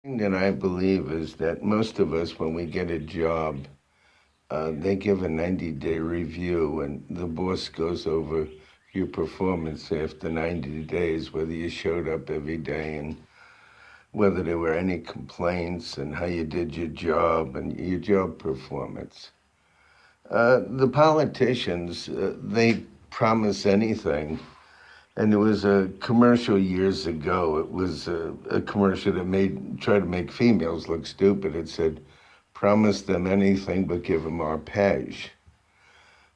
thing that I believe is that most of us, when we get a job, they give a 90-day review, and the boss goes over your performance after 90 days, whether you showed up every day and whether there were any complaints and how you did your job and your job performance. The politicians, they promise anything. And there was a commercial years ago. It was a commercial that tried to make females look stupid. It said, "Promise them anything but give them arpege,"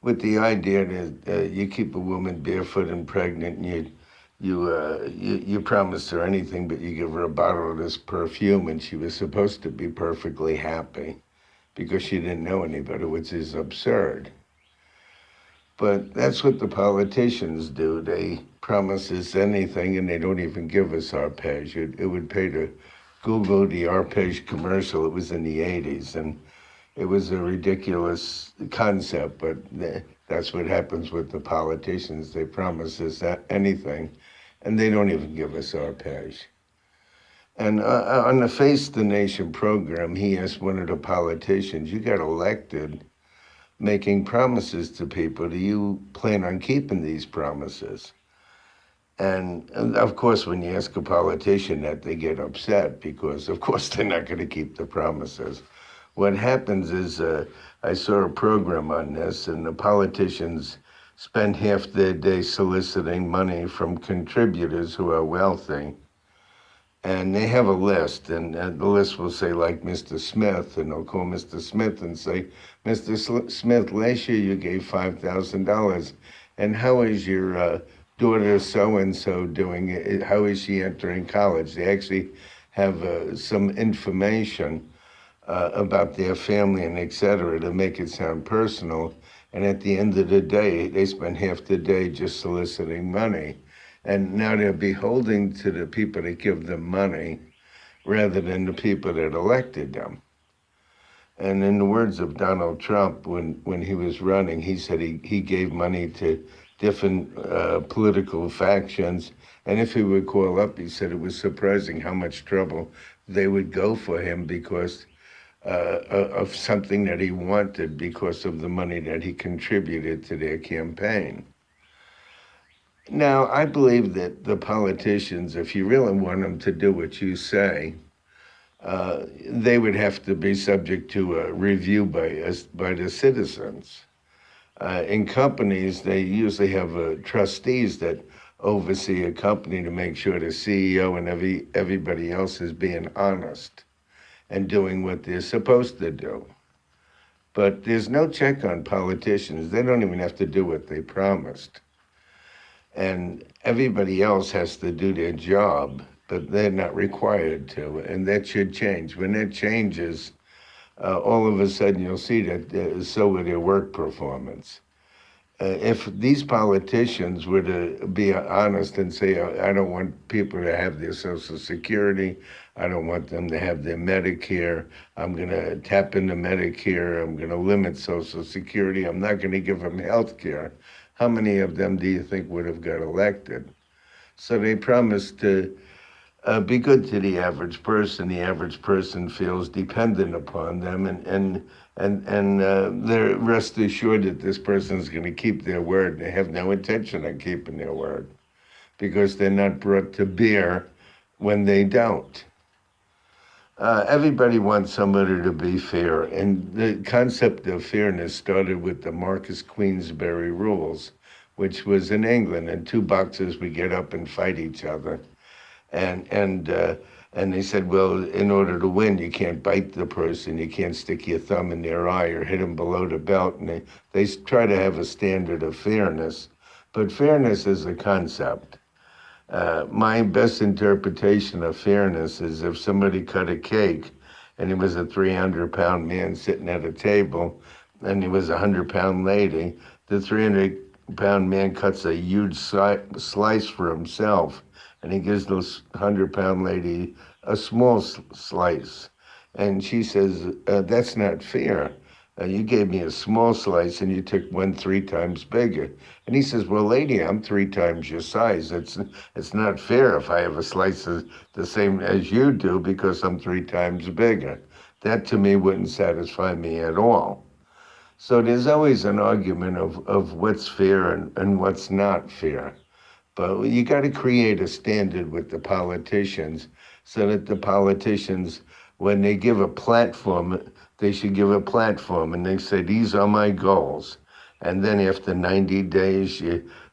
with the idea that you keep a woman barefoot and pregnant, and you promise her anything, but you give her a bottle of this perfume, and she was supposed to be perfectly happy because she didn't know any better, which is absurd. But that's what the politicians do. They promise us anything and they don't even give us arpege. It would pay to Google the arpege commercial. It was in the 80s and it was a ridiculous concept, but that's what happens with the politicians. They promise us anything and they don't even give us arpege. And on the Face the Nation program, he asked one of the politicians, "You got elected making promises to people. Do you plan on keeping these promises?" And of course, when you ask a politician that, they get upset because, of course, they're not going to keep the promises. What happens is, I saw a program on this, and the politicians spend half their day soliciting money from contributors who are wealthy. And they have a list, and the list will say, like, Mr. Smith, and they'll call Mr. Smith and say, "Mr. Smith, last year you gave $5,000, and how is your daughter so-and-so doing? How is she entering college?" They actually have some information about their family and et cetera to make it sound personal. And at the end of the day, they spend half the day just soliciting money. And now they're beholden to the people that give them money rather than the people that elected them. And in the words of Donald Trump, when he was running, he said he gave money to different political factions. And if he would call up, he said it was surprising how much trouble they would go for him because of something that he wanted because of the money that he contributed to their campaign. Now, I believe that the politicians, if you really want them to do what you say, they would have to be subject to a review by us, by the citizens. In companies, they usually have trustees that oversee a company to make sure the CEO and everybody else is being honest and doing what they're supposed to do. But there's no check on politicians. They don't even have to do what they promised. And everybody else has to do their job, but they're not required to, and that should change. When that changes, all of a sudden you'll see that so will their work performance. If these politicians were to be honest and say, "I don't want people to have their Social Security, I don't want them to have their Medicare, I'm going to tap into Medicare, I'm going to limit Social Security, I'm not going to give them health care," how many of them do you think would have got elected? So they promise to be good to the average person. The average person feels dependent upon them, and they're rest assured that this person is going to keep their word. They have no intention of keeping their word because they're not brought to bear when they don't. Everybody wants somebody to be fair, and the concept of fairness started with the Marcus Queensberry rules, which was in England. In two boxers, we get up and fight each other, and they said, well, in order to win, you can't bite the person, you can't stick your thumb in their eye or hit them below the belt, and they try to have a standard of fairness, but fairness is a concept. My best interpretation of fairness is if somebody cut a cake and he was a 300-pound man sitting at a table and he was a 100-pound lady, the 300-pound man cuts a huge slice for himself and he gives this 100-pound lady a small slice. And she says, that's not fair. You gave me a small slice and you took one 3 times bigger. And he says, well, lady, I'm 3 times your size. It's not fair if I have a slice the same as you do because I'm 3 times bigger. That to me wouldn't satisfy me at all. So there's always an argument of what's fair and what's not fair. But you got to create a standard with the politicians so that the politicians, when they give a platform, they should give a platform and they say, these are my goals. And then after 90 days,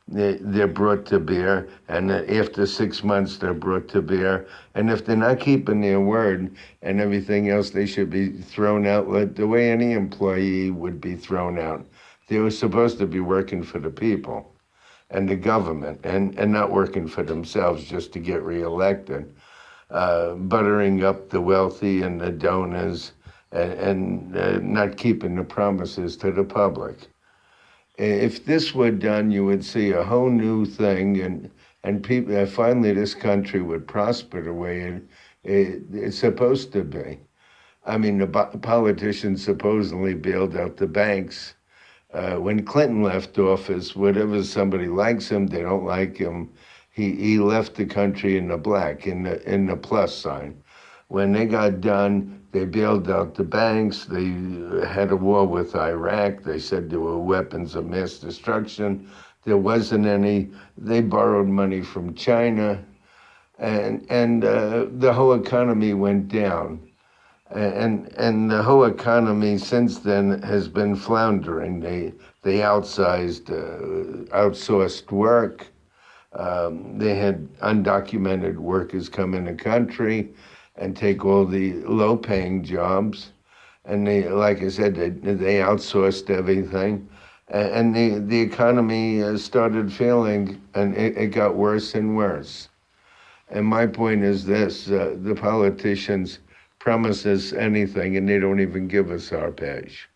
they're brought to bear. And after 6 months, they're brought to bear. And if they're not keeping their word and everything else, they should be thrown out like the way any employee would be thrown out. They were supposed to be working for the people and the government and not working for themselves just to get reelected, buttering up the wealthy and the donors and not keeping the promises to the public. If this were done, you would see a whole new thing and people, finally this country would prosper the way it's supposed to be. I mean, the politicians supposedly bailed out the banks. When Clinton left office, whatever somebody likes him, they don't like him, he left the country in the black, in the plus sign. When they got done, they bailed out the banks. They had a war with Iraq. They said there were weapons of mass destruction. There wasn't any. They borrowed money from China, and the whole economy went down. And the whole economy since then has been floundering. They outsourced work. They had undocumented workers come in the country and take all the low-paying jobs, and they, like I said, they outsourced everything, and the economy started failing, and it got worse and worse. And my point is this: the politicians promise us anything, and they don't even give us our page.